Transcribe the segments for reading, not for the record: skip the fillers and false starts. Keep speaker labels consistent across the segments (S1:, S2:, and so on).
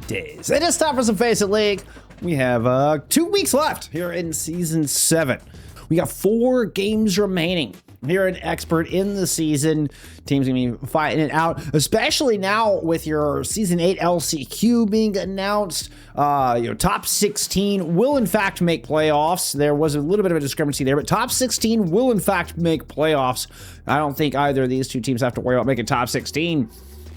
S1: days. It is time for some FACEIT League. We have 2 weeks left here in Season 7. We got 4 games remaining here in Expert in the season. Teams gonna be fighting it out, especially now with your Season 8 LCQ being announced. Top 16 will in fact make playoffs. There was a little bit of a discrepancy there, but top 16 will in fact make playoffs. I don't think either of these two teams have to worry about making top 16.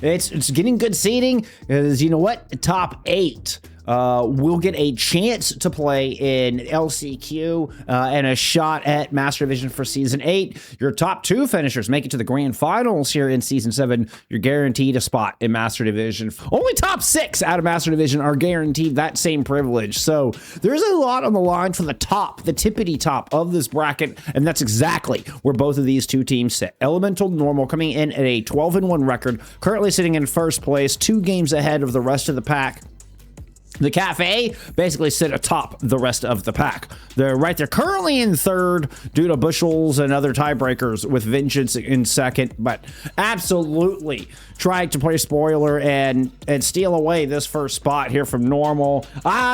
S1: It's getting good seeding, because you know what? Top 8 will get a chance to play in LCQ and a shot at Master Division for Season 8. Your top 2 finishers make it to the Grand Finals here in Season 7. You're guaranteed a spot in Master Division. Only top 6 out of Master Division are guaranteed that same privilege. So there's a lot on the line for the top, the tippity top of this bracket, and that's exactly where both of these two teams sit. Elemental Normal coming in at a 12-1 record, currently sitting in first place, 2 games ahead of the rest of the pack. The Kafe basically sit atop the rest of the pack. They're right there currently in third due to bushels and other tiebreakers, with Vengeance in second, but absolutely trying to play spoiler and steal away this first spot here from Normal.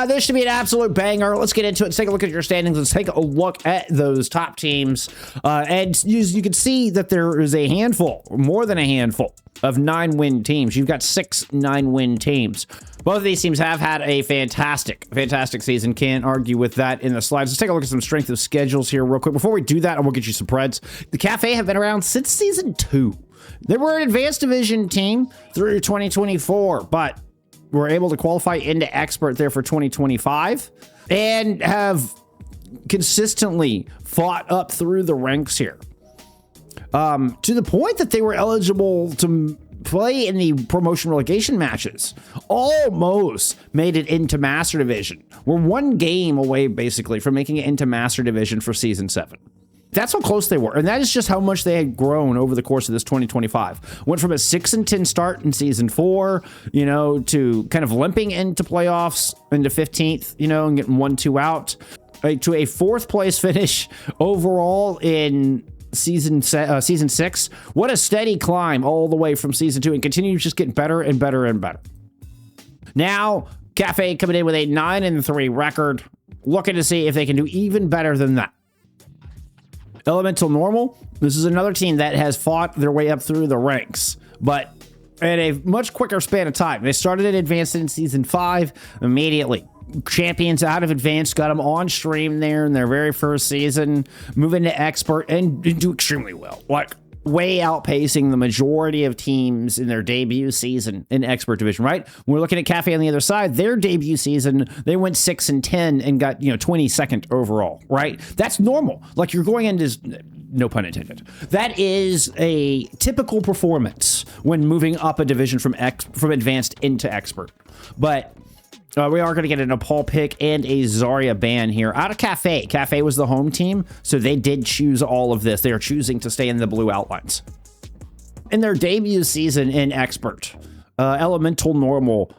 S1: This should be an absolute banger. Let's get into it. Let's take a look at your standings. Let's take a look at those top teams. And you can see that there is a handful, more than a handful, of 9-win teams. You've got 6 9-win teams. Both of these teams have had a fantastic season. Can't argue with that in the slides. Let's take a look at some strength of schedules here real quick. Before we do that, I will get you some Preds. The Kafe have been around since Season 2. They were an Advanced Division team through 2024, but were able to qualify into Expert there for 2025 and have consistently fought up through the ranks here. To the point that they were eligible to play in the promotion relegation matches. Almost made it into Master Division. We're 1 game away, basically, from making it into Master Division for Season 7. That's how close they were, and that is just how much they had grown over the course of this 2025. Went from a 6-10 start in Season 4, to kind of limping into playoffs into 15th, and getting 1-2 out, to a 4th place finish overall in Season 6. What a steady climb all the way from Season 2, and continues just getting better and better and better. Now, Kafe coming in with a 9-3 record, looking to see if they can do even better than that. Elemental Normal, this is another team that has fought their way up through the ranks, but at a much quicker span of time. They started at Advanced in Season 5 immediately. Champions out of Advanced, got them on stream there in their very first season, moving to Expert, and do extremely well. Like, way outpacing the majority of teams in their debut season in Expert Division, right? When we're looking at Kafe on the other side, their debut season, they went 6-10 and got, 22nd overall, right? That's normal. Like, you're going into, no pun intended, that is a typical performance when moving up a division from Advanced into Expert. But we are going to get a Nepal pick and a Zarya ban here out of Kafe. Kafe was the home team, so they did choose all of this. They are choosing to stay in the blue outlines. In their debut season in Expert, Elemental Normal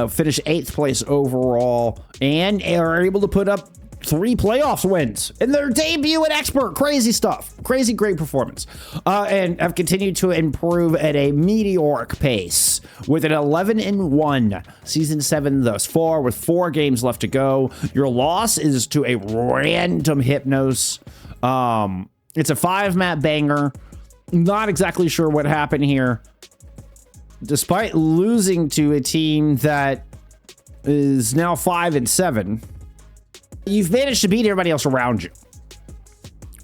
S1: finished 8th place overall and are able to put up 3 playoffs wins in their debut at Expert. Crazy stuff. Crazy great performance. And have continued to improve at a meteoric pace with an 11-1 Season 7 thus far, with 4 games left to go. Your loss is to a random Hypnos. It's a 5-map banger. Not exactly sure what happened here. Despite losing to a team that is now 5-7, you've managed to beat everybody else around you,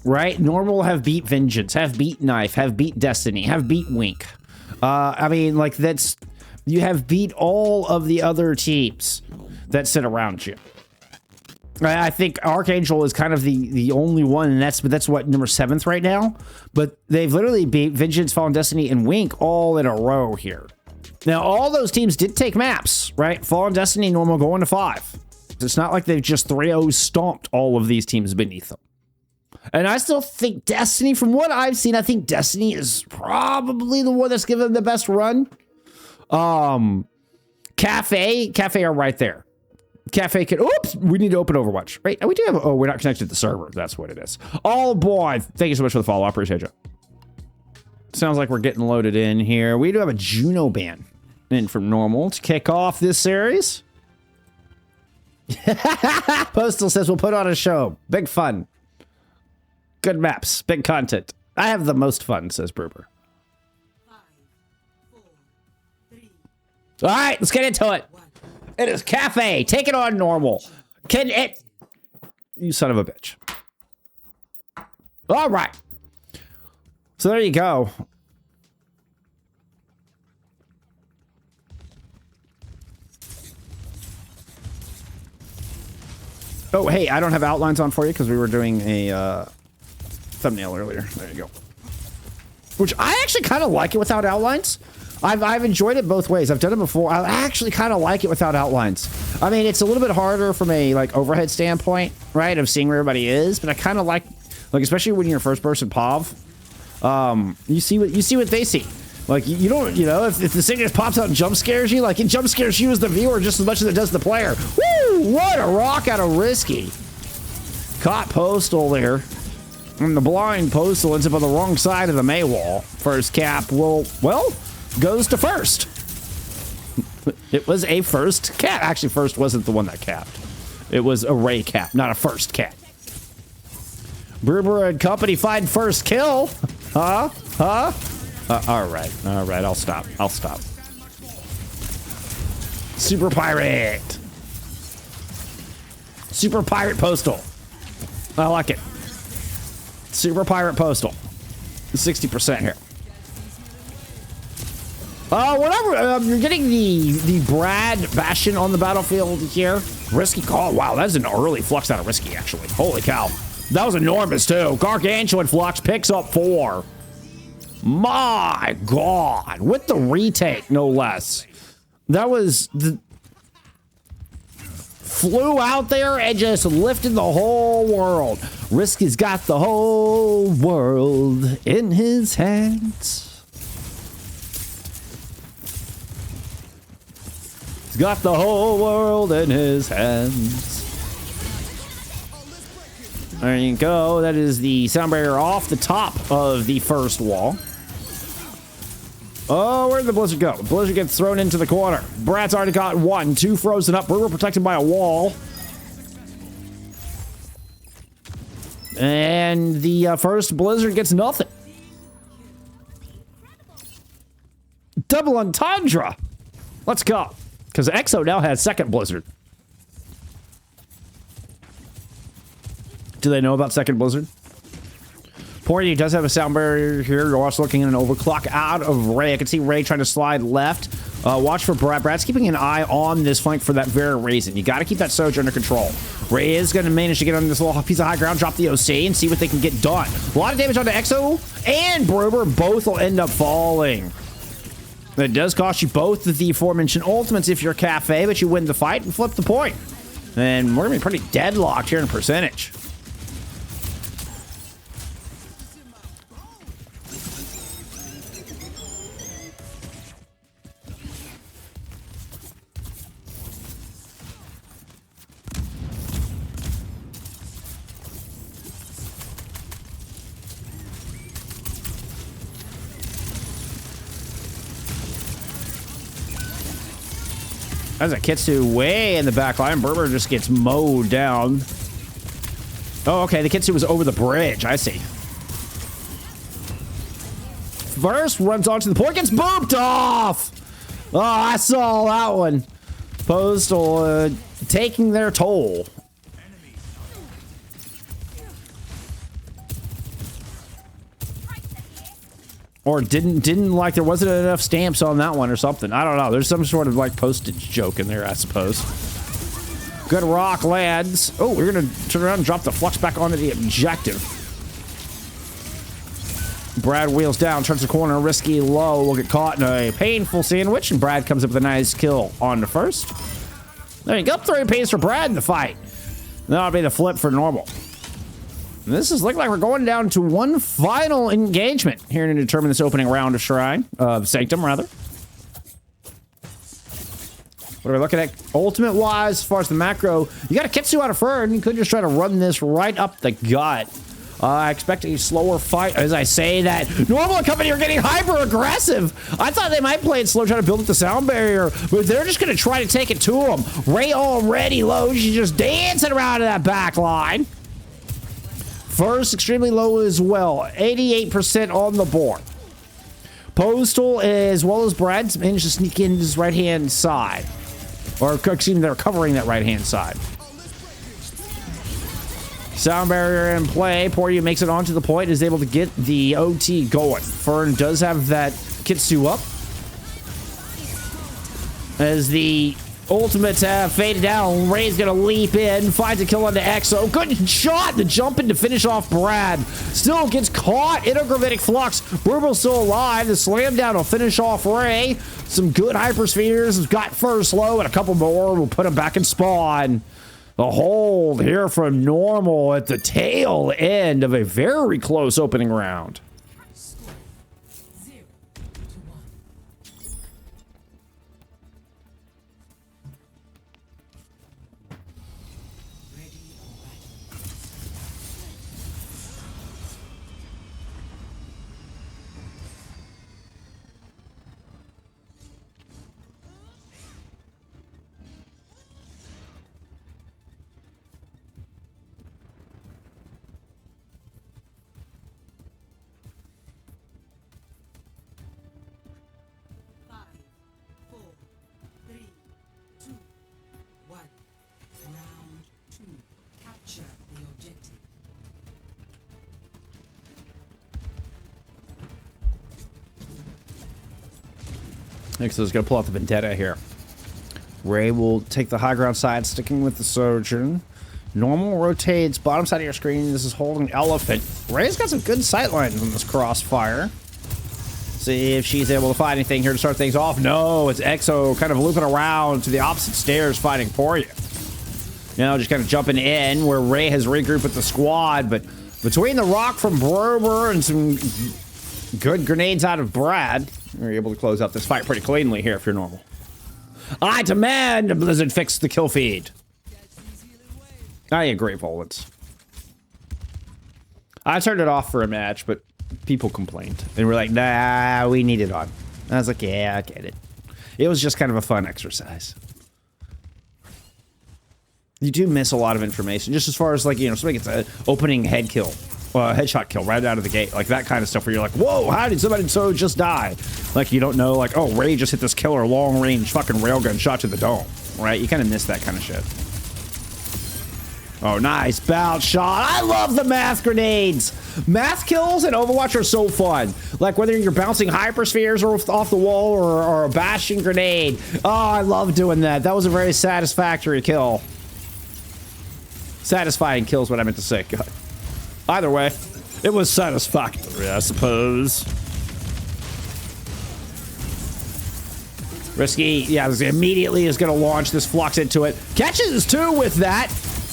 S1: right? Normal have beat Vengeance, have beat Knife, have beat Destiny, have beat Wink. You have beat all of the other teams that sit around you. I think Archangel is kind of the only one, and that's what, number 7th right now. But they've literally beat Vengeance, Fallen Destiny, and Wink all in a row here. Now, all those teams did take maps, right? Fallen Destiny, Normal going to 5. It's not like they've just 3-0 stomped all of these teams beneath them. And I still think Destiny, from what I've seen, I think Destiny is probably the one that's given them the best run. Kafe are right there. Kafe can, oops, we need to open Overwatch. Right, we do have, we're not connected to the server. That's what it is. Oh boy, thank you so much for the follow. I appreciate you. Sounds like we're getting loaded in here. We do have a Juno ban. in from normal to kick off this series. Postal says we'll put on a show. Big fun. Good maps. Big content. I have the most fun, says Bruber.
S2: 5, 4, 3.
S1: All right, let's get into it. It is Kafe. Take it on normal. Can it... You son of a bitch. All right. So there you go. Oh, hey, I don't have outlines on for you because we were doing a thumbnail earlier. There you go. Which I actually kind of like it without outlines. I've enjoyed it both ways. I've done it before. I actually kind of like it without outlines. I mean, it's a little bit harder from a like overhead standpoint, right, of seeing where everybody is. But I kind of like, especially when you're first person POV, you see what they see. Like you don't, if the thing just pops out and jump scares you, like it jump scares you as the viewer just as much as it does the player. Woo! What a rock out of Rizky. Caught Postal there. And the blind Postal ends up on the wrong side of the May wall. First cap goes to first. It was a first cap. Actually, first wasn't the one that capped. It was a Ray cap, not a first cap. Bruber and company find first kill. Huh? All right. I'll stop. Super pirate. Super pirate Postal. I like it. Super pirate Postal. 60% here. Whatever. You're getting the Brad Bastion on the battlefield here. Rizky call. Wow, that's an early flux out of Rizky, actually. Holy cow. That was enormous, too. Gargantuan flux picks up 4. My God. With the retake, no less. That was... Flew out there and just lifted the whole world. Rizky's got the whole world in his hands. He's got the whole world in his hands. There you go. That is the sound barrier off the top of the first wall. Oh, where'd the Blizzard go? Blizzard gets thrown into the corner. Brad's already got 1. 2 frozen up. Bruber protected by a wall. And the first Blizzard gets nothing. Double entendre. Let's go. Because Exo now has second Blizzard. Do they know about second Blizzard? Poryuu does have a sound barrier here. You're also looking at an overclock out of Ray. I can see Ray trying to slide left. Watch for Brad. Brad's keeping an eye on this flank for that very reason. You got to keep that Surge under control. Ray is going to manage to get on this little piece of high ground, drop the OC, and see what they can get done. A lot of damage onto Exo and Bruber. Both will end up falling. It does cost you both of the aforementioned ultimates if you're Kafe, but you win the fight and flip the point. And we're going to be pretty deadlocked here in percentage. That's a Kitsu way in the back line. Bruber just gets mowed down. Oh, okay. The Kitsu was over the bridge. I see. First runs onto the point, gets booped off. Oh, I saw that one. Postal taking their toll. Or didn't like there wasn't enough stamps on that one or something. I don't know. There's some sort of like postage joke in there, I suppose. Good rock lands. Oh, we're gonna turn around and drop the flux back onto the objective. Brad wheels down, turns the corner, Rizky low, will get caught in a painful sandwich, and Brad comes up with a nice kill on the first. There you go, 3 pace for Brad in the fight. That'll be the flip for normal. And this is looking like we're going down to one final engagement here to determine this opening round of Shrine, of Sanctum, rather. What are we looking at ultimate-wise as far as the macro? You got a Kitsu out of Fern. You could just try to run this right up the gut I expect a slower fight. As I say that, Normal and company are getting hyper-aggressive. I thought they might play it slow, trying to build up the sound barrier, but they're just going to try to take it to them. Ray already low. She's just dancing around in that back line. First, extremely low as well. 88% on the board. Postal, as well as Brad, managed to sneak in his right-hand side. Or, excuse me, they're covering that right-hand side. Sound barrier in play. Poryuu makes it onto the point, is able to get the OT going. Fern does have that Kitsu up. As the ultimate faded down, Ray's gonna leap in, finds a kill onto Exo. Good shot! The jump in to finish off Brad. Still gets caught in a gravitic flux. Bruber's still alive. The slam down will finish off Ray. Some good hyperspheres. Got first low, and a couple more will put him back in spawn. The hold here from Normal at the tail end of a very close opening round. Exo's gonna pull out the Vendetta here. Ray will take the high ground side, sticking with the Sojourn. Normal rotates bottom side of your screen. This is holding Elephant. Ray's got some good sight lines on this crossfire. See if she's able to find anything here to start things off. No, it's Exo kind of looping around to the opposite stairs, fighting Poryuu. Now just kind of jumping in where Ray has regrouped with the squad, but between the rock from Bruber and some good grenades out of Brad, you're able to close out this fight pretty cleanly here if you're Normal. I demand a Blizzard fix the kill feed. I agree, Volants. I turned it off for a match, but people complained. They were like, nah, we need it on. I was like, yeah, I get it. It was just kind of a fun exercise. You do miss a lot of information, just as far as, like, you know, somebody gets an opening head kill. Headshot kill right out of the gate, like that kind of stuff where you're like, whoa, how did somebody so just die? Like, you don't know, like, oh, Ray just hit this killer long range fucking railgun shot to the dome, right? You kind of miss that kind of shit. Oh, nice bounce shot. I love the math grenades. Math kills in Overwatch are so fun. Like, whether you're bouncing hyperspheres or off the wall or a bashing grenade. Oh, I love doing that. That was a very satisfactory kill. Satisfying kill is what I meant to say. God. Either way, it was satisfactory, I suppose. Rizky, yeah, immediately is going to launch this flux into it. Catches two with that.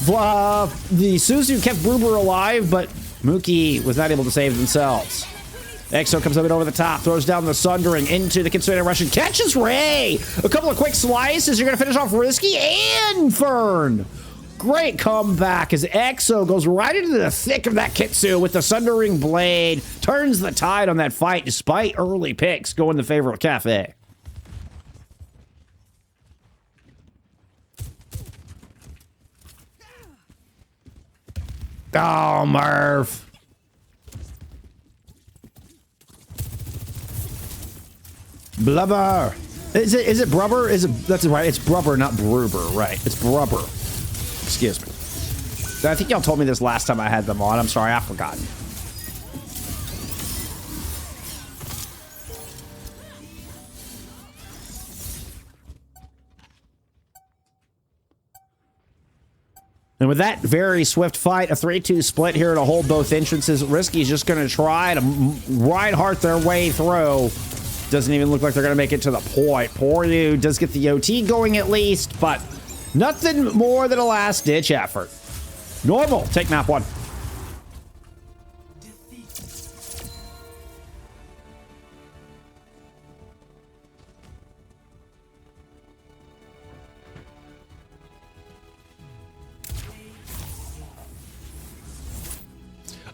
S1: The Suzu kept Bruber alive, but Mookie was not able to save themselves. Exo comes up and over the top, throws down the Sundering into the Kitsune Russian. Catches Ray! A couple of quick slices. You're going to finish off Rizky and Fern. Great comeback as Exo goes right into the thick of that Kitsu with the Sundering Blade. Turns the tide on that fight despite early picks going in the favor of Kafe. Oh, Murph. Blubber. Is it Brubber? That's right. It's Brubber, not Bruber. Right. It's Brubber. Excuse me. I think y'all told me this last time I had them on. I'm sorry, I've forgotten. And with that very swift fight, a 3-2 split here to hold both entrances. Rizky's just going to try to Reinhardt their way through. Doesn't even look like they're going to make it to the point. Poryuu does get the OT going at least, but nothing more than a last-ditch effort. Normal, take map one.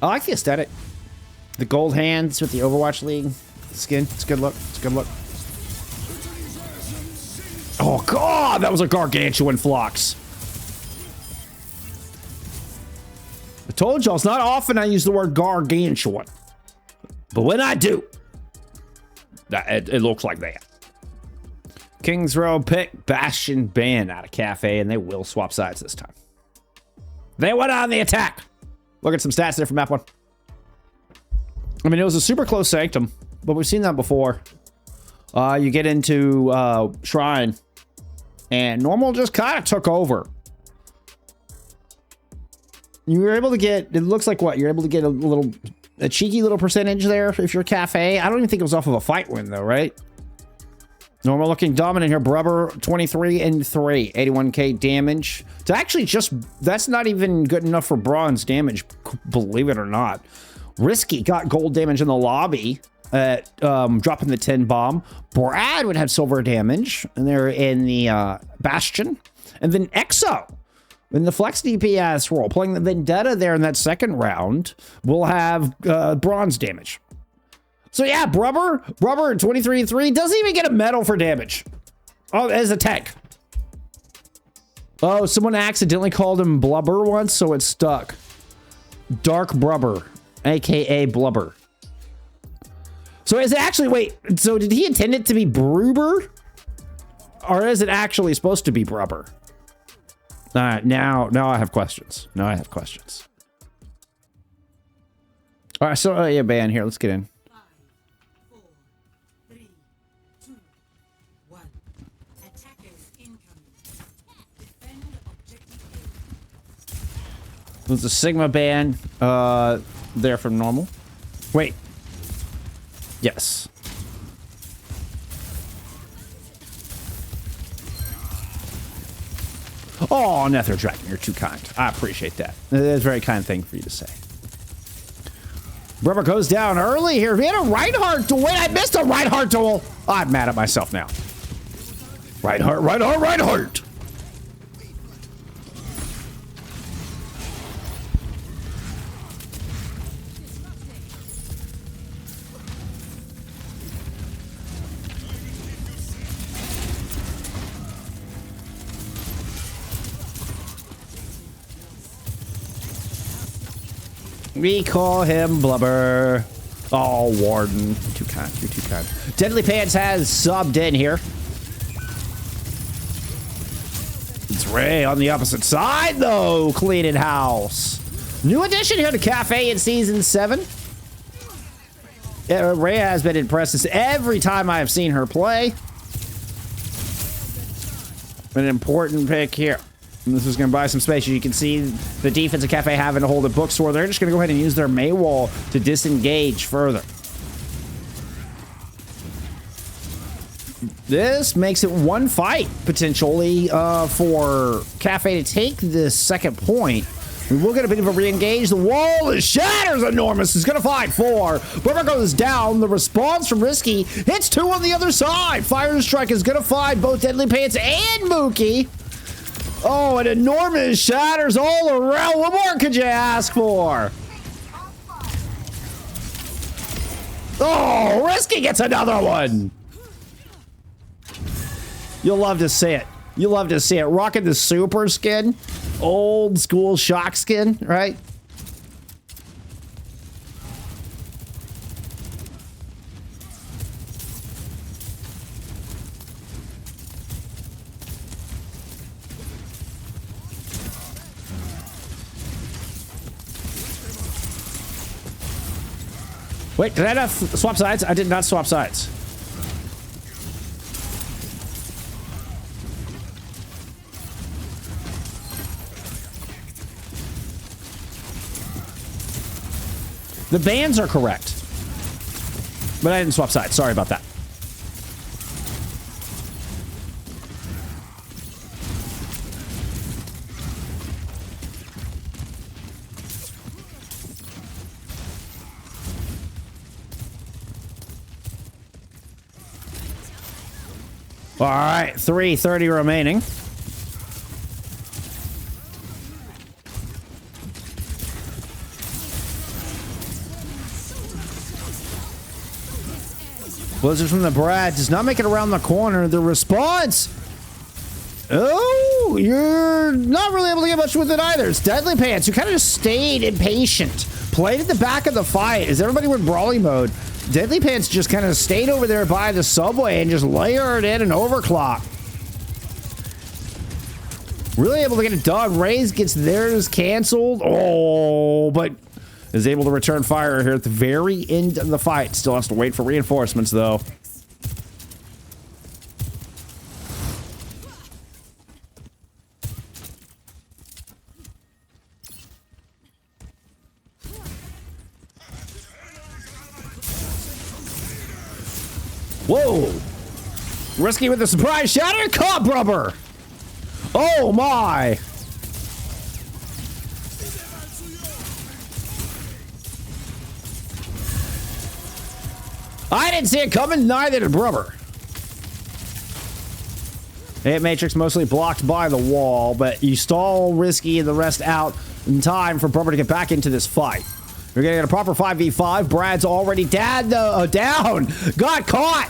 S1: I like the aesthetic. The gold hands with the Overwatch League skin. It's a good look. It's a good look. Oh, God, that was a gargantuan flux. I told y'all, it's not often I use the word gargantuan. But when I do, it looks like that. Kings Row pick Bastion ban out of Kafe, and they will swap sides this time. They went on the attack. Look at some stats there from map 1. I mean, it was a super close sanctum, but we've seen that before. You get into Shrine, and normal just kind of took over. You were able to get, it looks like what? You're able to get a cheeky little percentage there if you're Kafe. I don't even think it was off of a fight win though, right? Normal looking dominant here. Bruber 23 and 3, 81k damage. It's actually just, that's not even good enough for bronze damage, believe it or not. Rizky got gold damage in the lobby at dropping the 10 bomb. Brad would have silver damage, and they're in the Bastion. And then Exo in the flex DPS role, playing the Vendetta there in that second round, will have bronze damage. So yeah, Bruber 23 and 3 doesn't even get a medal for damage. Oh, as a tank. Oh, someone accidentally called him Blubber once, so it stuck. Dark Bruber, aka Blubber. So is it actually, wait, so did he intend it to be Bruber? Or is it actually supposed to be Bruber? All right, now I have questions. Now I have questions. All right, so yeah, ban here. Let's get in.
S2: 5, 4, 3, 2, 1. Attackers incoming. Defend objective A.
S1: There's a Sigma ban there from normal. Wait. Yes. Oh, Nether Dragon, you're too kind. I appreciate that. That's a very kind thing for you to say. Bruber goes down early here. He had a Reinhardt duel. Wait, I missed a Reinhardt duel. I'm mad at myself now. Reinhardt. We call him Blubber. Oh, Warden. You're too kind. You're too kind. Deadly Pants has subbed in here. It's Ray on the opposite side, though. Cleaning house. New addition here to Kafe in Season 7. Yeah, Ray has been impressive every time I have seen her play. An important pick here. And this is going to buy some space. You can see the defense of Kafe having to hold a bookstore. They're just going to go ahead and use their May wall to disengage further. This makes it one fight, potentially, for Kafe to take this second point. We will get a bit of a re-engage. The wall is shatters enormous. He's going to fight 4. Bruber goes down. The response from Rizky hits 2 on the other side. Fire Strike is going to find both Deadly Pants and Mookie. Oh, and enormous shatters all around. What more could you ask for? Oh, Rizky gets another one. You'll love to see it. You'll love to see it. Rocking the super skin. Old school shock skin, right? Wait, did I not swap sides? I did not swap sides. The bans are correct. But I didn't swap sides. Sorry about that. All right, 3:30 remaining. Blizzard from the Brad does not make it around the corner. The response. Oh, you're not really able to get much with it either. It's Deadly Pants, who kind of just stayed impatient. Played at the back of the fight as everybody went brawling mode. Deadly Pants just kind of stayed over there by the subway and just layered in an overclock. Really able to get it done. Raze gets theirs canceled. Oh, but is able to return fire here at the very end of the fight. Still has to wait for reinforcements, though. Whoa! Rizky with the surprise shatter. Caught Bruber. Oh my! I didn't see it coming, neither did Bruber. Hit Matrix mostly blocked by the wall, but you stall Rizky and the rest out in time for Bruber to get back into this fight. You're gonna get a proper 5v5. Brad's already down. Got caught.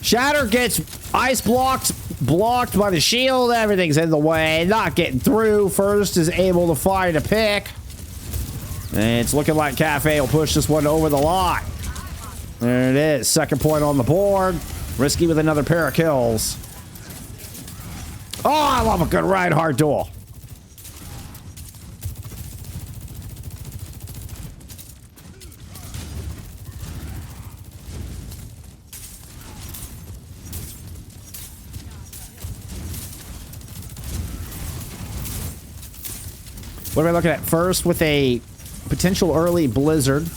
S1: Shatter gets ice blocked by the shield. Everything's in the way. Not getting through. First is able to find a pick. And it's looking like Kafe will push this one over the line. There it is. Second point on the board. Rizky with another pair of kills. Oh, I love a good ride-hard duel. What are we looking at? First with a potential early blizzard.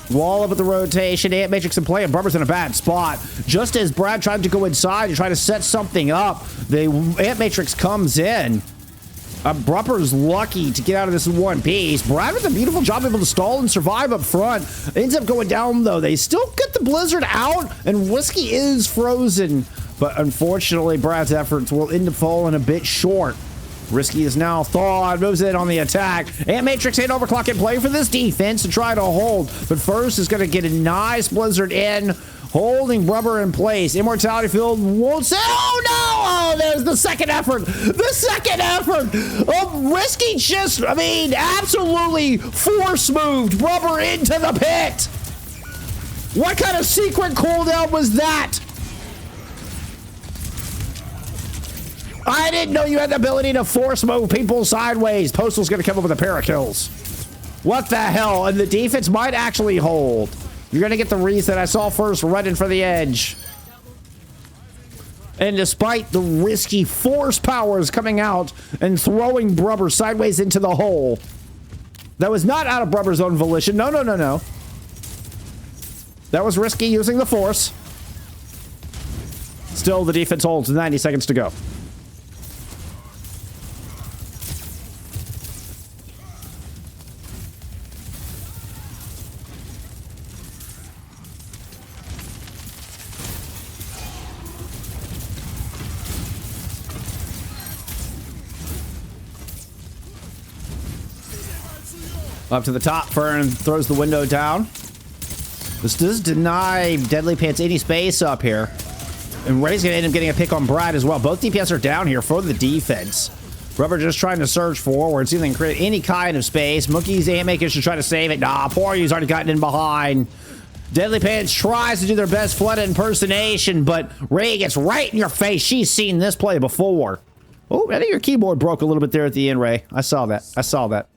S1: Wall up at the rotation. Ant Matrix in play, and Bruber's in a bad spot. Just as Brad tried to go inside and try to set something up, the Ant Matrix comes in. Bruber's lucky to get out of this in one piece. Brad with a beautiful job able to stall and survive up front. Ends up going down, though. They still get the blizzard out, and Rizky is frozen. But unfortunately, Brad's efforts will end up falling a bit short. Rizky is now thawed, moves in on the attack. Ant Matrix hit overclock in play for this defense to try to hold. But first is going to get a nice blizzard in, holding Bruber in place. Immortality field won't say, oh no! Oh, there's the second effort. The second effort! Oh, Rizky just, absolutely force moved Bruber into the pit. What kind of secret cooldown was that? I didn't know you had the ability to force move people sideways. Postal's going to come up with a pair of kills. What the hell? And the defense might actually hold. You're going to get the reset I saw first running for the edge. And despite the risky force powers coming out and throwing Bruber sideways into the hole, that was not out of Bruber's own volition. No, no, no, no. That was Rizky using the force. Still, the defense holds. 90 seconds to go. Up to the top, Fern throws the window down. This does deny Deadly Pants any space up here. And Ray's going to end up getting a pick on Brad as well. Both DPS are down here for the defense. Bruber just trying to surge forward, see if they can create any kind of space. Mookie's Ant Makers should try to save it. Nah, Poryuu's already gotten in behind. Deadly Pants tries to do their best flood impersonation, but Ray gets right in your face. She's seen this play before. Oh, I think your keyboard broke a little bit there at the end, Ray. I saw that. I saw that.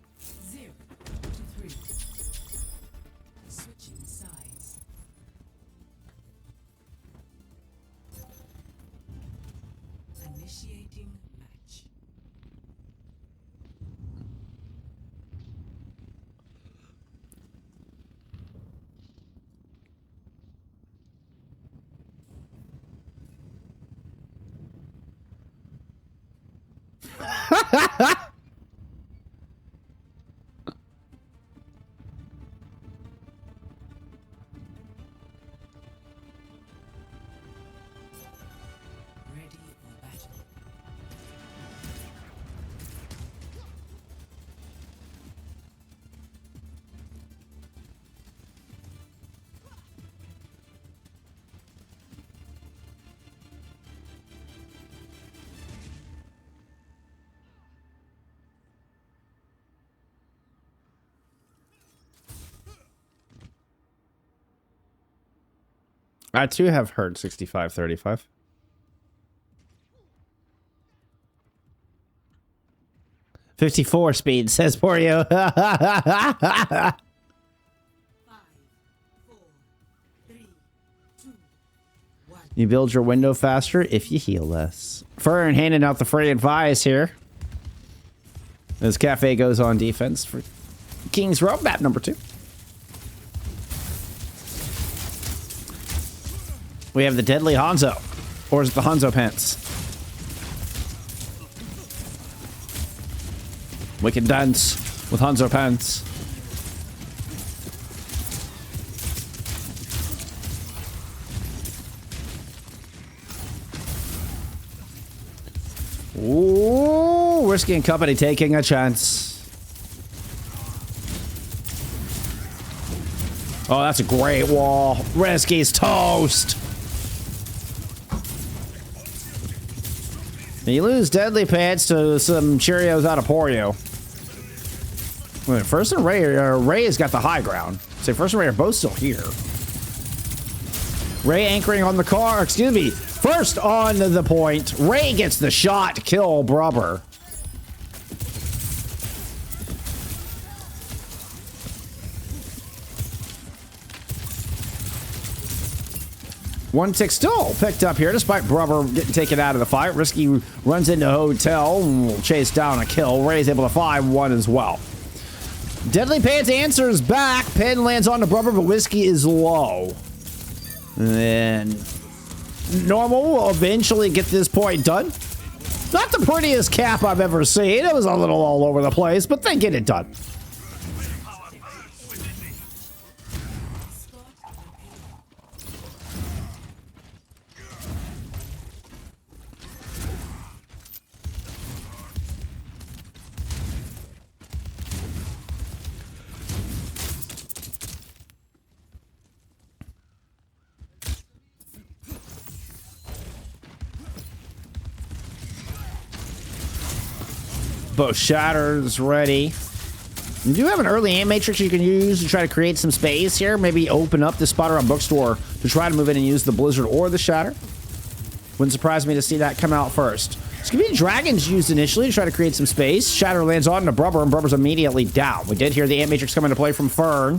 S1: I too have heard 65-35. "54 speed," says Poryuu.
S2: 5, 4, 3, 2, 1.
S1: You build your window faster if you heal less. Fern handing out the free advice here. As Kafe goes on defense for King's Row, map number 2. We have the deadly Hanzo. Or is it the Hanzo Pants? Wicked dance with Hanzo Pants. Ooh, Rizky and company taking a chance. Oh, that's a great wall. Rizky's toast. You lose Deadly Pants to some Cheerios out of Poryuu. Wait, First and Ray has got the high ground. So First and Ray are both still here. Ray anchoring on the car. Excuse me. First on the point. Ray gets the shot to kill Bruber. One tick still picked up here, despite Bruber getting taken out of the fight. Rizky runs into Hotel and will chase down a kill. Ray's able to find one as well. Deadly Pants answers back. Pin lands onto Bruber, but Rizky is low. And Normal will eventually get this point done. Not the prettiest cap I've ever seen. It was a little all over the place, but they get it done. Both shatters ready. You do have an early amp matrix you can use to try to create some space here. Maybe open up the spot around bookstore to try to move in and use the blizzard or the shatter. Wouldn't surprise me to see that come out first. It's gonna be dragons used initially to try to create some space. Shatter lands on to Bruber, and Bruber's immediately down. We did hear the amp matrix come into play from Fern.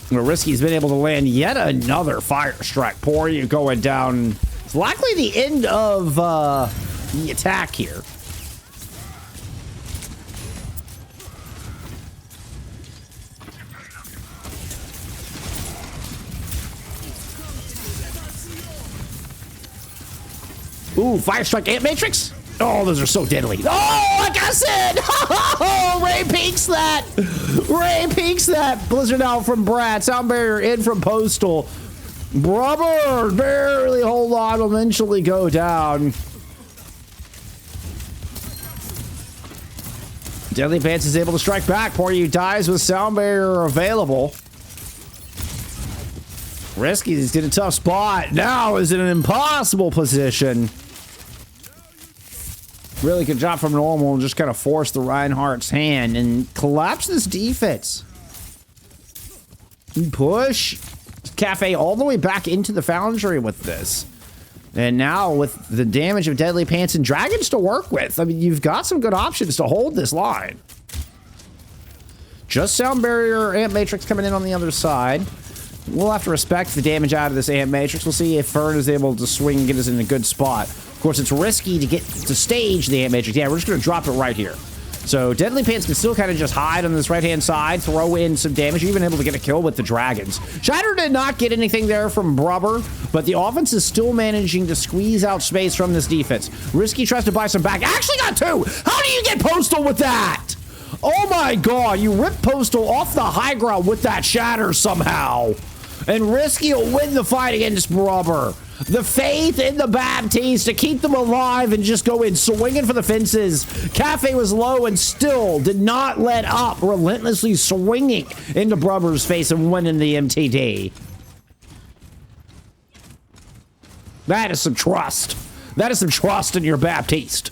S1: Where Rizky's been able to land yet another fire strike. Poryuu going down. It's likely the end of the attack here. Ooh, Fire Strike Ant Matrix? Oh, those are so deadly. Oh, like I said! Oh, Ray peeks that! Ray peeks that! Blizzard out from Brad. Sound Barrier in from Postal. Bruber barely hold on, will eventually go down. Deadly Pants is able to strike back. Poryuu dies with Sound Barrier available. Rizky's in a tough spot. Now is in an impossible position. Really good job from Normal and just kind of force the Reinhardt's hand and collapse this defense. Push Kafe all the way back into the Foundry with this. And now with the damage of Deadly Pants and Dragons to work with, I mean, you've got some good options to hold this line. Just Sound Barrier, Amp Matrix coming in on the other side. We'll have to respect the damage out of this Amp Matrix. We'll see if Fern is able to swing and get us in a good spot. Of course, it's risky to get to stage the Amp Matrix. Yeah, we're just going to drop it right here. So Deadly Pants can still kind of just hide on this right-hand side, throw in some damage, even able to get a kill with the Dragons. Shatter did not get anything there from Bruber, but the offense is still managing to squeeze out space from this defense. Rizky tries to buy some back. Actually got two! How do you get Postal with that? Oh my god, you rip Postal off the high ground with that Shatter somehow. And Rizky will win the fight against Bruber. The faith in the Baptiste to keep them alive and just go in swinging for the fences. Kafe was low and still did not let up, relentlessly swinging into Bruber's face and winning the MTD. That is some trust. That is some trust in your Baptiste.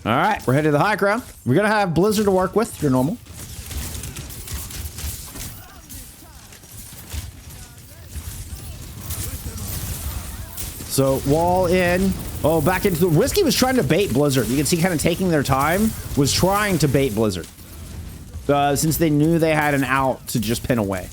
S1: All right, we're headed to the high ground. We're gonna have Blizzard to work with. You're normal. So wall in. Oh, back into the Rizky was trying to bait Blizzard. You can see kind of taking their time, was trying to bait Blizzard. Since they knew they had an out to just pin away.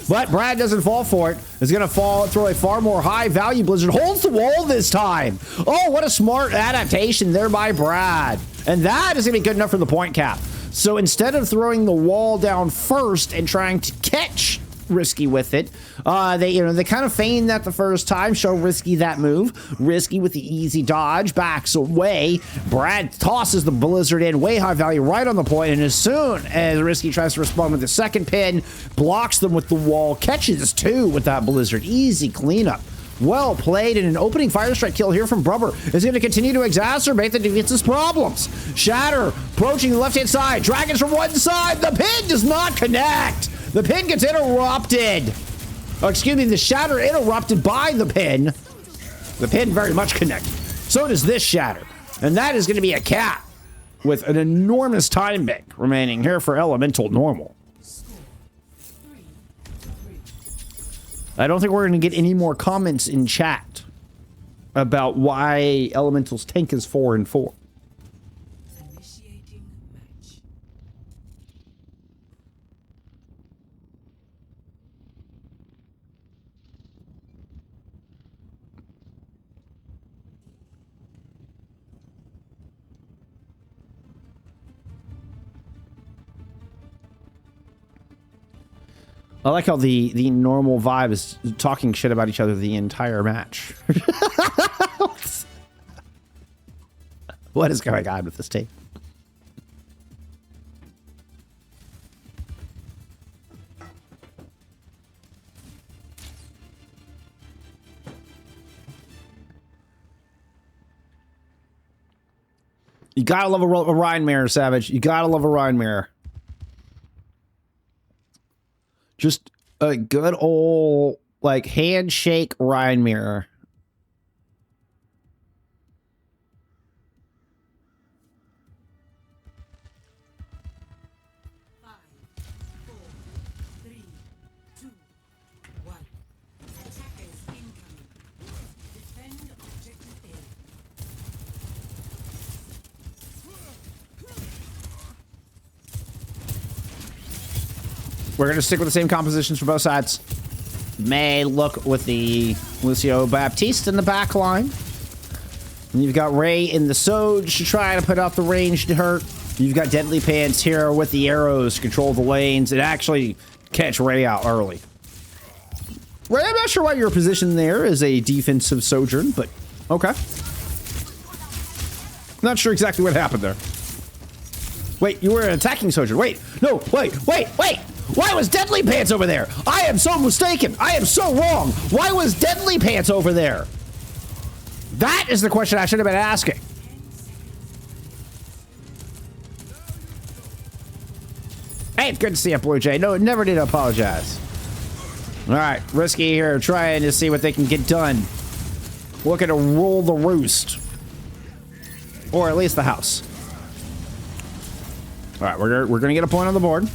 S1: But Brad doesn't fall for it. Is going to fall through a far more high value. Blizzard holds the wall this time. Oh, what a smart adaptation there by Brad. And that is going to be good enough for the point cap. So instead of throwing the wall down first and trying to catch Rizky with it, they kind of feigned that the first time, show Rizky that move. Rizky with the easy dodge backs away. Brad tosses the Blizzard in, way high value, right on the point, and as soon as Rizky tries to respond with the second pin, blocks them with the wall, catches two with that Blizzard. Easy cleanup. Well played, and an opening fire strike kill here from Bruber is going to continue to exacerbate the defense's problems. Shatter approaching the left-hand side. Dragons from one side. The pin does not connect. The pin gets interrupted. Oh, excuse me, the shatter interrupted by the pin. The pin very much connected. So does this shatter. And that is going to be a cap with an enormous time bank remaining here for Elemental Normal. I don't think we're going to get any more comments in chat about why Elemental's tank is 4-4. I like how the normal vibe is talking shit about each other the entire match. What is going on with this team? You gotta love a Rhine mirror, Savage. You gotta love a Rhine mirror. Just a good old, like, handshake Rhine mirror. We're going to stick with the same compositions for both sides. May look with the Lucio Baptiste in the back line. And you've got Ray in the Soj to try to put out the range to hurt. You've got Deadly Pants here with the arrows to control the lanes and actually catch Ray out early. Ray, I'm not sure why you're positioned there as a defensive Sojourn, but okay. Not sure exactly what happened there. Wait, you were an attacking Sojourn. Wait, no, wait. Why was Deadly Pants over there? I am so mistaken. I am so wrong. Why was Deadly Pants over there? That is the question I should have been asking. Hey, it's good to see you, Blue Jay. No, never did apologize. All right, Rizky here trying to see what they can get done. Looking to rule the roost. Or at least the house. All right, we're going to get a point on the board.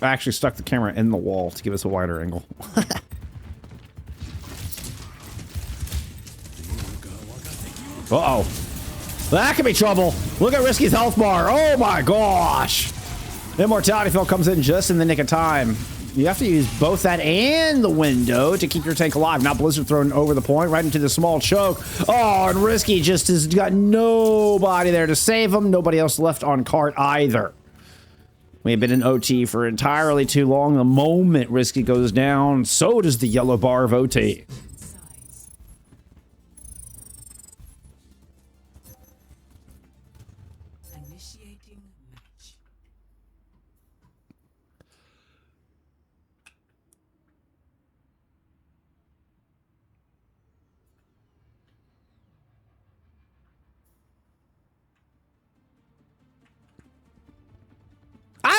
S1: I actually stuck the camera in the wall to give us a wider angle. Uh-oh. That could be trouble. Look at Rizky's health bar. Oh my gosh. Immortality Fill comes in just in the nick of time. You have to use both that and the window to keep your tank alive. Now Blizzard thrown over the point right into the small choke. Oh, and Rizky just has got nobody there to save him. Nobody else left on cart either. We have been in OT for entirely too long. The moment Rizky goes down, so does the yellow bar of OT.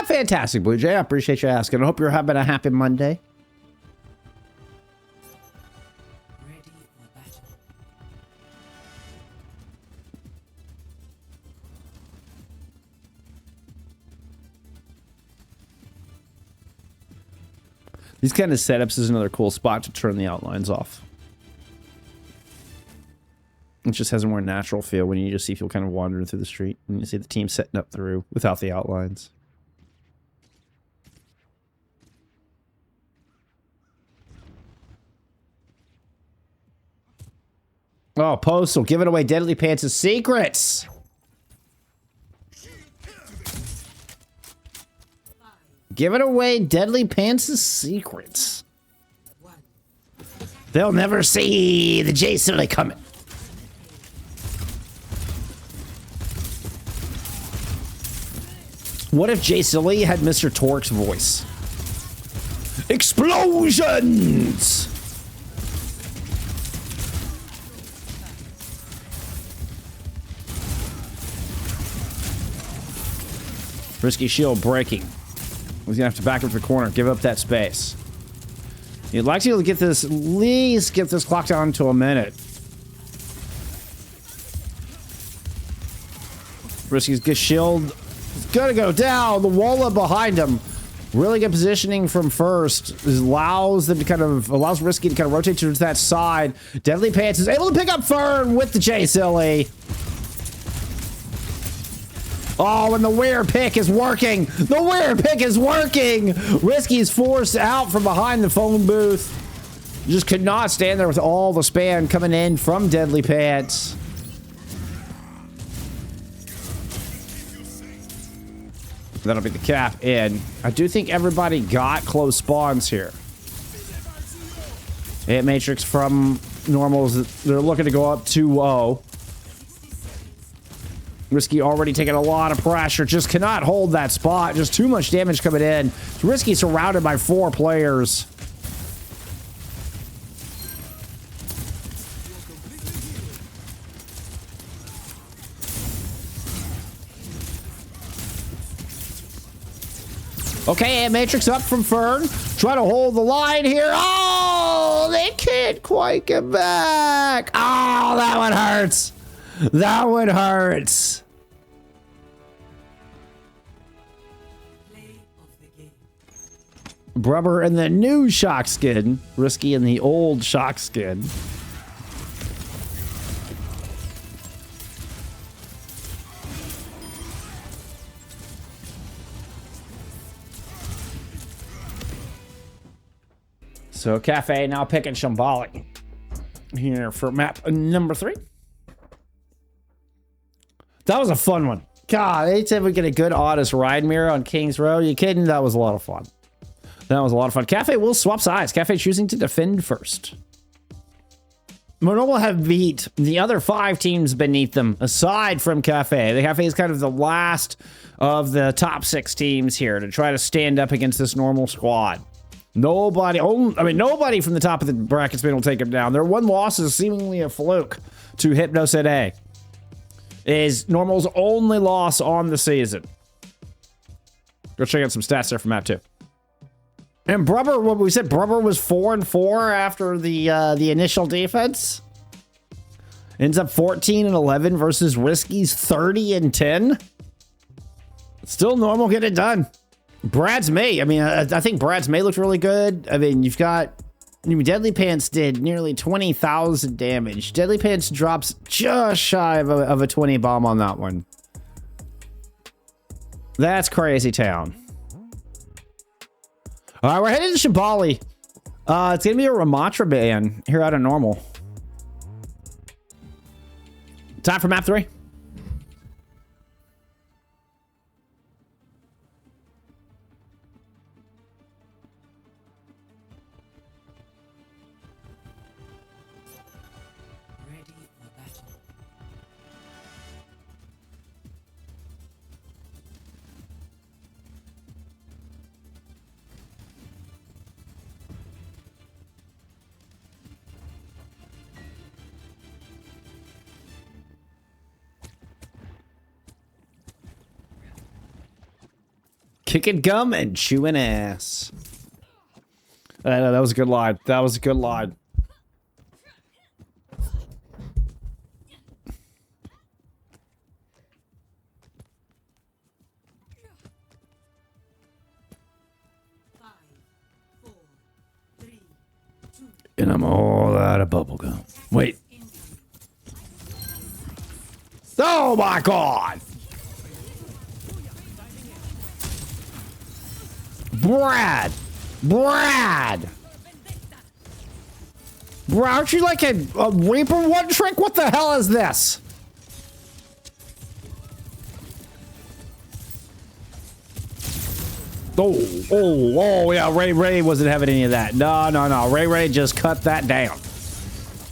S1: Fantastic, Blue Jay. I appreciate you asking. I hope you're having a happy Monday.
S2: Ready for battle.
S1: These kind of setups is another cool spot to turn the outlines off. It just has a more natural feel when you just see people kind of wandering through the street and you see the team setting up through without the outlines. Oh, Postal giving away Deadly Pants' secrets. Giving away Deadly Pants' secrets. They'll never see the J Silly coming. What if J Silly had Mr. Torque's voice? Explosions! Risky shield breaking. He's gonna have to back up to the corner, give up that space. You'd like to get this, at least get this clock down to a minute. Risky's good shield. It's gonna go down. The wall up behind him. Really good positioning from first. Allows them to allows Risky to kind of rotate to that side. Deadly Pants is able to pick up Fern with the J Silly. Oh, and the weird pick is working. The weird pick is working. Risky's forced out from behind the phone booth. Just could not stand there with all the spam coming in from Deadly Pants. That'll be the cap in. I do think everybody got close spawns here. Hit Matrix from normals. They're looking to go up 2-0. Risky already taking a lot of pressure. Just cannot hold that spot. Just too much damage coming in. Risky surrounded by 4 players. Okay, Matrix up from Fern. Try to hold the line here. Oh, they can't quite get back. Oh, that one hurts. That one hurts. Bruber in the new shock skin. Risky in the old shock skin. So Kafe now picking Shambali here for map number 3. That was a fun one. God, anytime we get a good Otis ride mirror on King's Row, you kidding? That was a lot of fun. That was a lot of fun. Kafe will swap sides. Kafe choosing to defend first. Monoble have beat the other 5 teams beneath them, aside from Kafe. The Kafe is kind of the last of the top 6 teams here to try to stand up against this normal squad. Nobody from the top of the bracket's been able to take them down. Their one loss is seemingly a fluke to Hypnos at A. Is Normal's only loss on the season. Go check out some stats there from map 2. And Bruber, what we said, Bruber was 4-4 after the initial defense. Ends up 14-11 versus Risky's 30-10. Still Normal get it done. Brad's May. I mean, I think Brad's May looked really good. I mean, you've got Deadly Pants did nearly 20,000 damage. Deadly Pants drops just shy of a 20 bomb on that one. That's crazy town. All right, we're headed to Shambali. It's going to be a Ramatra ban here out of Normal. Time for map 3. Kicking gum and chewing ass. That was a good line. That was a good line. And I'm all out of bubblegum. Wait. Oh my god! Brad! Brad! Bro, aren't you like a Reaper one trick? What the hell is this? Oh, yeah, Ray wasn't having any of that. No, Ray just cut that down.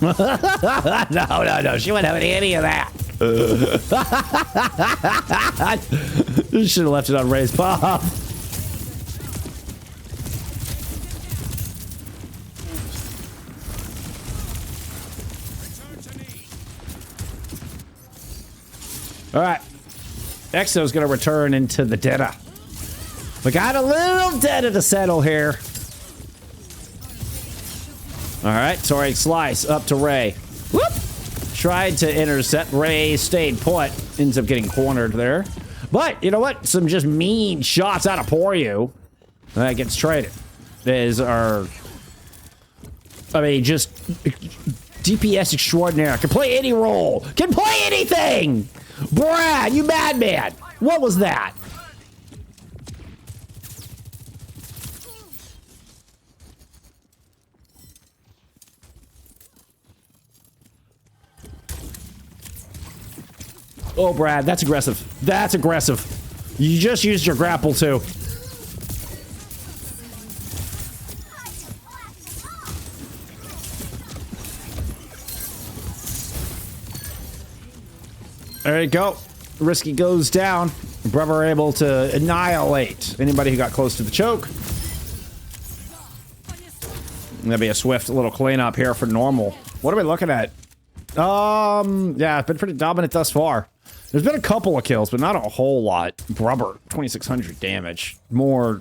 S1: No, she wasn't having any of that. You should have left it on Ray's pop. All right, Exo's gonna return into the dinner. We got a little data to settle here. All right, sorry, slice up to Ray. Whoop! Tried to intercept. Ray stayed put. Ends up getting cornered there. But you know what? Some just mean shots out of Poryuu. That gets traded. There's our. I mean, just DPS extraordinaire. Can play any role. Can play anything. Brad, you madman. What was that? Oh, Brad, that's aggressive. That's aggressive. You just used your grapple, too. There you go. Rizky goes down. Bruber able to annihilate anybody who got close to the choke. That'll be a swift little cleanup here for normal. What are we looking at? Yeah, it's been pretty dominant thus far. There's been a couple of kills, but not a whole lot. Bruber, 2,600 damage. More,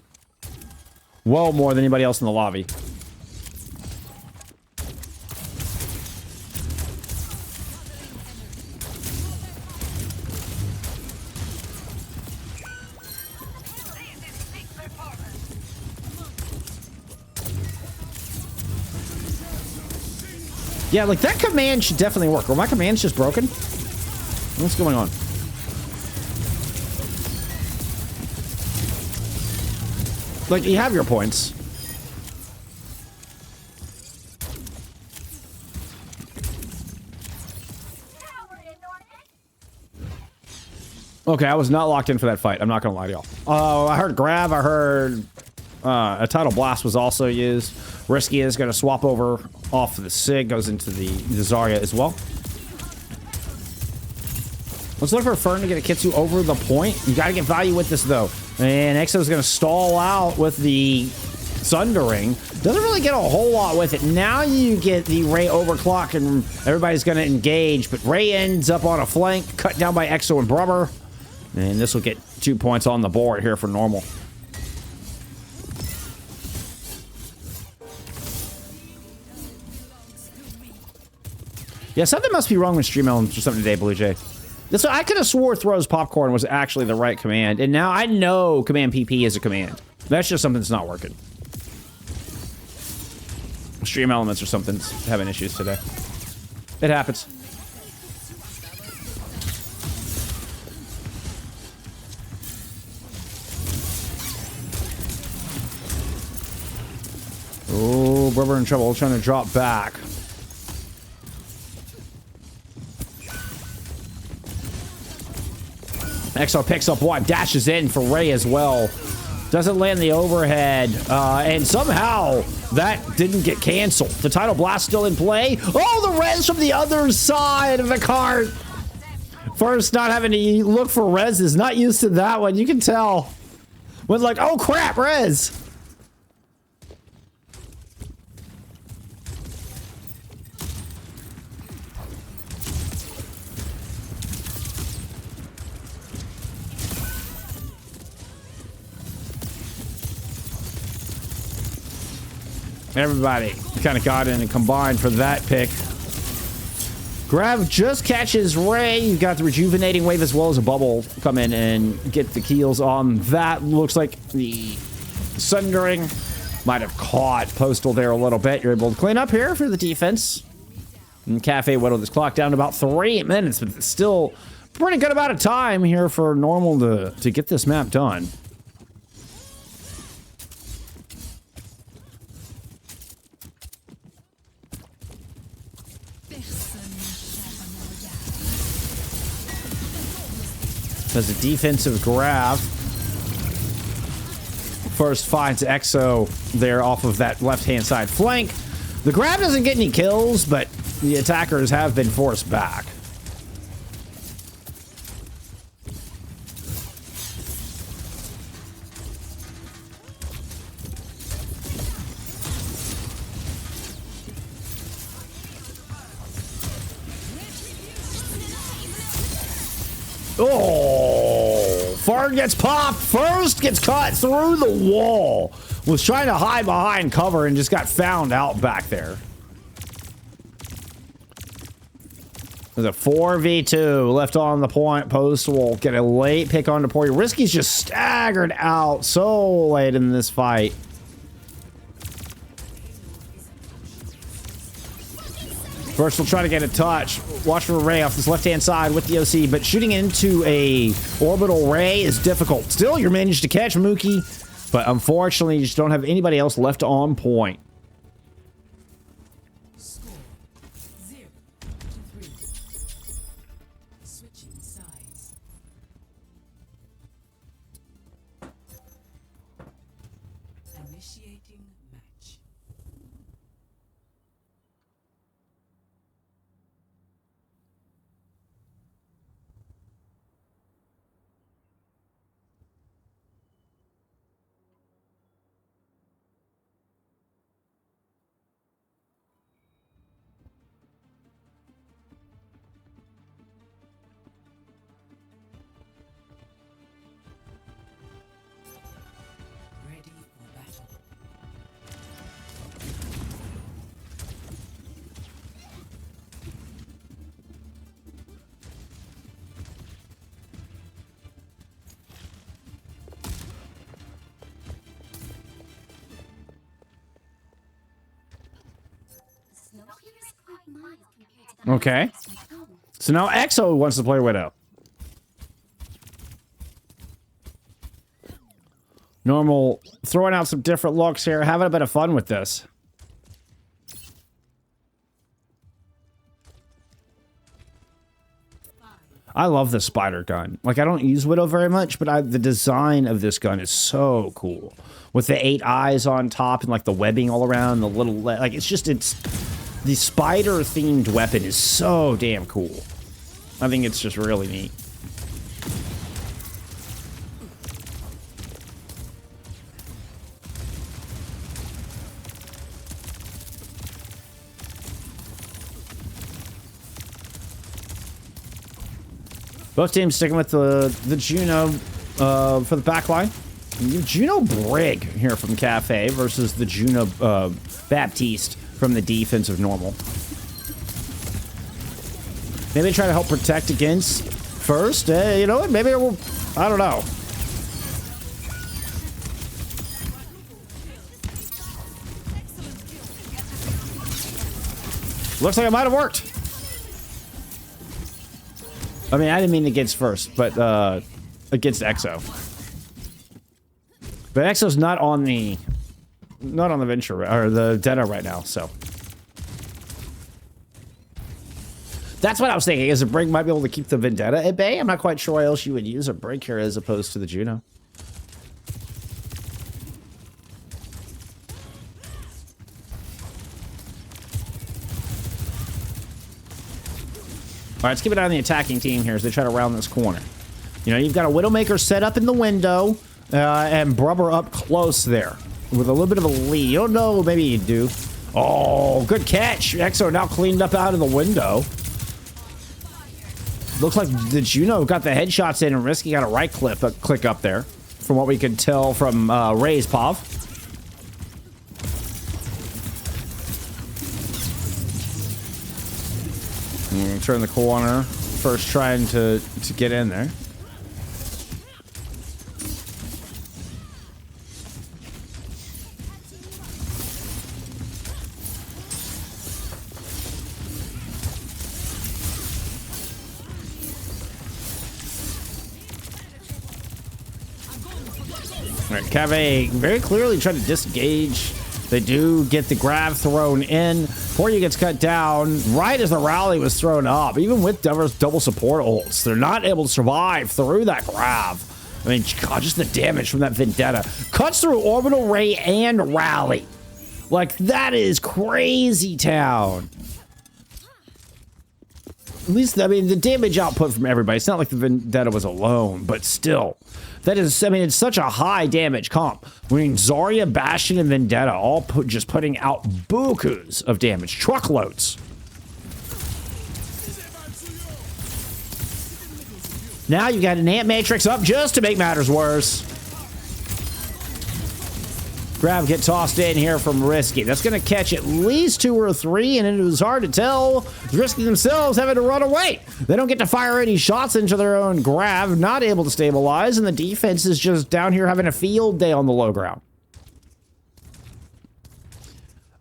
S1: well more than anybody else in the lobby. Yeah, like that command should definitely work. Or my command's just broken? What's going on? Like, you have your points. Okay, I was not locked in for that fight. I'm not gonna lie to y'all. I heard grab. I heard a tidal blast was also used. Rizky is gonna swap over off the Sig. Goes into the Zarya as well. Let's look for Fern to get a Kitsu over the point. You gotta get value with this though. And Exo's gonna stall out with the Sundering. Doesn't really get a whole lot with it. Now you get the Ray overclock and everybody's gonna engage, but Ray ends up on a flank, cut down by Exo and Bruber. And this will get 2 points on the board here for normal. Yeah, something must be wrong with Stream Elements or something today, Blue Jay. This, I could have swore throws popcorn was actually the right command, and now I know command PP is a command. That's just something that's not working. Stream Elements or something's having issues today. It happens. Oh, Bruber in trouble, trying to drop back. Exo picks up one, dashes in for Ray as well. Doesn't land the overhead, and somehow that didn't get canceled. The tidal blast still in play. Oh, the res from the other side of the cart. First, not having to look for res is not used to that one. You can tell. When like, oh crap, res. Everybody kind of got in and combined for that pick. Grab just catches Ray. You've got the rejuvenating wave as well as a bubble come in and get the kills on that. Looks like the Sundering might have caught Postal there a little bit. You're able to clean up here for the defense. And Kafe whittled this clock down to about 3 minutes, but it's still pretty good amount of time here for Normal to get this map done. As a defensive grab. First finds Exo there off of that left-hand side flank. The grab doesn't get any kills, but the attackers have been forced back. Oh, Fard gets popped. First gets caught through the wall. Was trying to hide behind cover and just got found out back there. There's a 4v2 left on the point. Post will get a late pick on the Poryuu. Rizky's just staggered out so late in this fight. First, we'll try to get a touch. Watch for a ray off this left-hand side with the OC, but shooting into a orbital ray is difficult. Still, you're managed to catch Mookie, but unfortunately, you just don't have anybody else left on point.
S2: Score 0-3. Switching sides. Initiating match. Ready for battle.
S1: Okay. So now Exo wants to play Widow. Normal throwing out some different looks here, having a bit of fun with this. I love the spider gun. Like, I don't use Widow very much, but the design of this gun is so cool. With the 8 eyes on top and, like, the webbing all around, the little... Like, it's just, it's... The spider-themed weapon is so damn cool. I think it's just really neat. Both teams sticking with the Juno for the back line. Juno Brig here from Kafe versus the Juno Baptiste from the defensive Normal. Maybe try to help protect against first. You know what? Maybe it will. I don't know. Looks like it might have worked. I mean, I didn't mean against first, but against Exo. But Exo's not on the Venture or the Deno right now, so that's what I was thinking. Is a Brig might be able to keep the Vendetta at bay? I'm not quite sure why else you would use a Brig here as opposed to the Juno. All right, let's keep an eye on the attacking team here as they try to round this corner. You know, you've got a Widowmaker set up in the window and Bruber up close there with a little bit of a lead. You don't know, maybe you do. Oh, good catch. Exo now cleaned up out of the window. Looks like the Juno got the headshots in and Rizky got a right click up there from what we could tell from Ray's POV. Turn the corner. First trying to get in there. All right, Kafe very clearly trying to disengage. They do get the grab thrown in. Poryuu gets cut down right as the rally was thrown up. Even with double support ults, they're not able to survive through that grab. I mean, God, just the damage from that Vendetta. Cuts through Orbital Ray and Rally. Like, that is crazy town. At least, I mean, the damage output from everybody. It's not like the Vendetta was alone, but still. That is, I mean, it's such a high damage comp. I mean, Zarya, Bastion, and Vendetta all just putting out bukus of damage. Truckloads. Now you got an Ant Matrix up just to make matters worse. Grab get tossed in here from Rizky. That's going to catch at least 2 or 3, and it was hard to tell. Rizky themselves having to run away. They don't get to fire any shots into their own grab, not able to stabilize, and the defense is just down here having a field day on the low ground.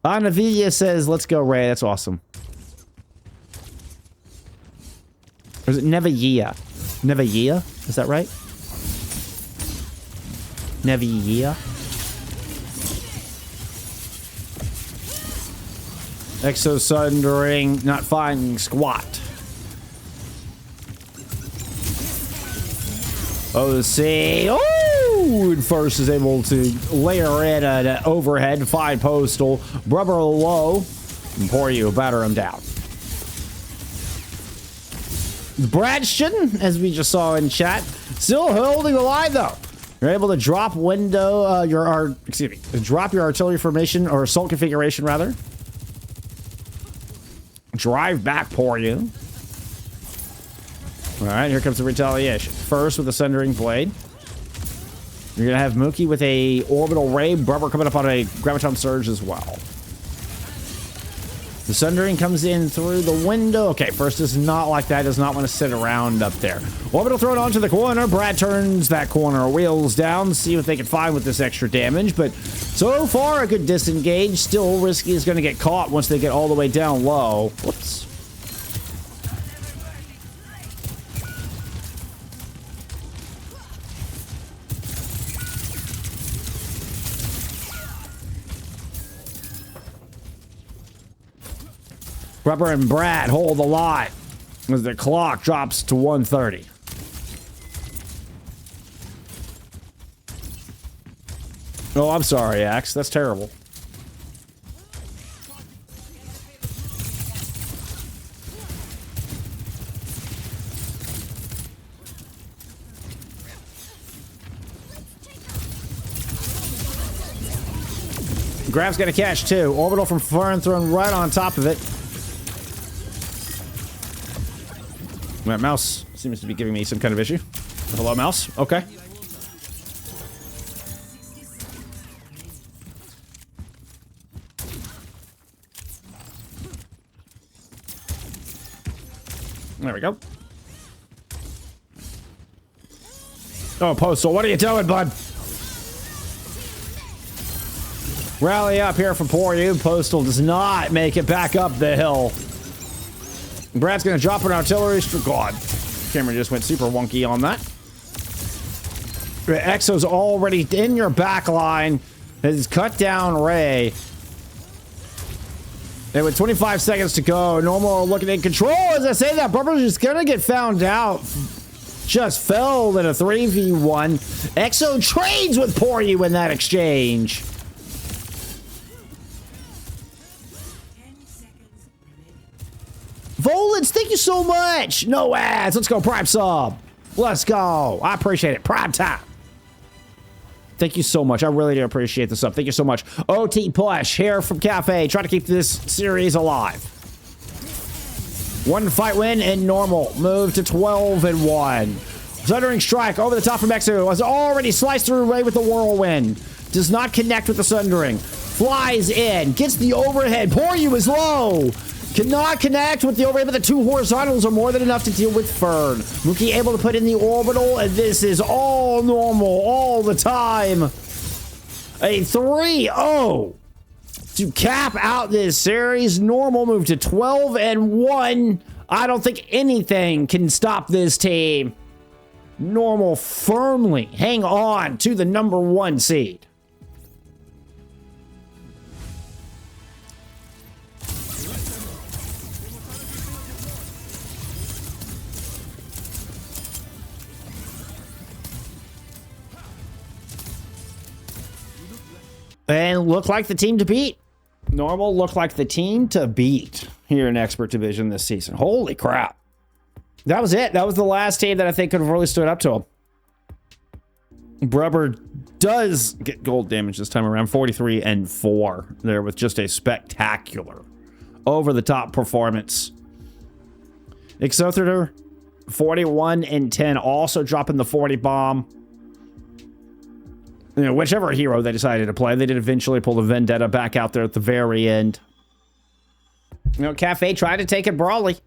S1: Navidia says, let's go, Ray. That's awesome. Or is it Nevia? Nevia? Is that right? Nevia? Exo Sundering, not finding squat. OC. Oh! First is able to layer in an overhead, find postal. Bruber low. And Poryuu batter him down. Bradston, as we just saw in chat, still holding the line though. You're able to drop window, drop your artillery formation or assault configuration rather. Drive back Poryuu. All right, here comes the retaliation. First with the Sundering Blade. You're going to have Mookie with a Orbital Ray. Bruber coming up on a Graviton Surge as well. The Sundering comes in through the window. Okay, first is not like that. Does not want to sit around up there. Orbital thrown onto the corner. Brad turns that corner. Wheels down. See what they can find with this extra damage. But so far, a good disengage. Still, Rizky is going to get caught once they get all the way down low. Whoops. Bruber and Brad hold the line as the clock drops to 1:30. Oh, I'm sorry, Axe. That's terrible. Grab's got a catch too. Orbital from Fern thrown right on top of it. My mouse seems to be giving me some kind of issue. Hello, mouse. Okay. There we go. Oh, Postal, what are you doing, bud? Rally up here for Poryuu. Postal does not make it back up the hill. Brad's going to drop an artillery. God, camera just went super wonky on that. Exo's already in your back line. Has cut down Ray. And with 25 seconds to go, Normal looking in control. As I say that, Bruber's just going to get found out. Just fell in a 3v1. Exo trades with Poryuu in that exchange. Volans, thank you so much. No ads. Let's go Prime sub. Let's go. I appreciate it. Prime time. Thank you so much. I really do appreciate the sub. Thank you so much. OT Push here from Kafe. Try to keep this series alive. 1 fight win and Normal. Move to 12-1. Thundering Strike over the top from Exo. Was already sliced through Ray with the Whirlwind. Does not connect with the Sundering. Flies in. Gets the overhead. Poryuu is low. Cannot connect with the overhead, but the 2 horizontals are more than enough to deal with Fern. Mookie able to put in the orbital, and this is all normal all the time. A 3-0 to cap out this series. Normal move to 12-1. I don't think anything can stop this team. Normal firmly hang on to the #1 seed. And look like the team to beat. Normal look like the team to beat here in Expert Division this season. Holy crap. That was it. That was the last team that I think could have really stood up to him. Bruber does get gold damage this time around. 43-4 there with just a spectacular over-the-top performance. Exothutur, 41-10, also dropping the 40 bomb. You know, whichever hero they decided to play, they did eventually pull the Vendetta back out there at the very end. You know, Kafe tried to take it brawly.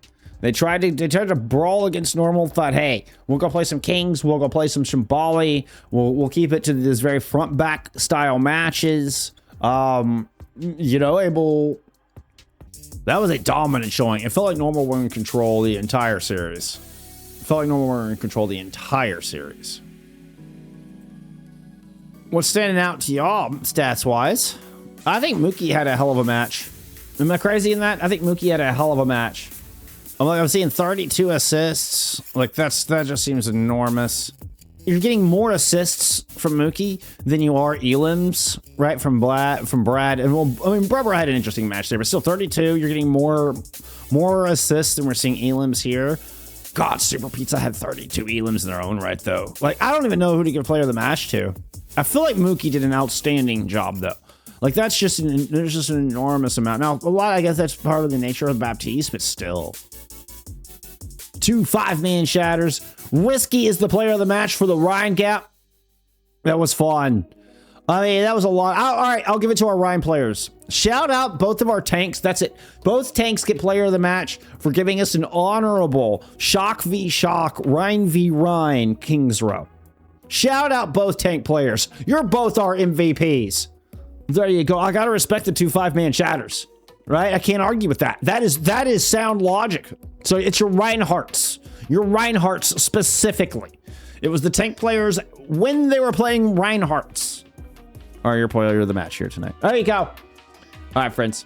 S1: They tried to brawl against normal. Thought, hey, we'll go play some Kings. We'll go play some Shambali. We'll keep it to this very front back style matches. You know, that was a dominant showing. It felt like normal were in control the entire series. What's standing out to y'all, stats-wise? I think Mookie had a hell of a match. Am I crazy in that? I think Mookie had a hell of a match. I'm seeing 32 assists. Like, that just seems enormous. You're getting more assists from Mookie than you are elims, right? From Brad. And, well, I mean, Bruber had an interesting match there, but still 32. You're getting more assists than we're seeing elims here. God, Super Pizza had 32 elims in their own right, though. Like, I don't even know who to give player of the match to. I feel like Mookie did an outstanding job, though. Like, there's just an enormous amount. Now, a lot, I guess that's part of the nature of Baptiste, but still. 2 5-man shatters. Rizky is the player of the match for the Ryan gap. That was fun. I mean, that was a lot. All right, I'll give it to our Ryan players. Shout out both of our tanks. That's it. Both tanks get player of the match for giving us an honorable Shock v Shock, Ryan v Ryan Kings Row. Shout out both tank players. You're both our MVPs. There you go. I gotta respect the 2 5-man shatters, right? I can't argue with that. That is sound logic. So it's your Reinhardts. Your Reinhardts specifically. It was the tank players when they were playing Reinhardts. Are your player of the match here tonight. There you go. All right, friends.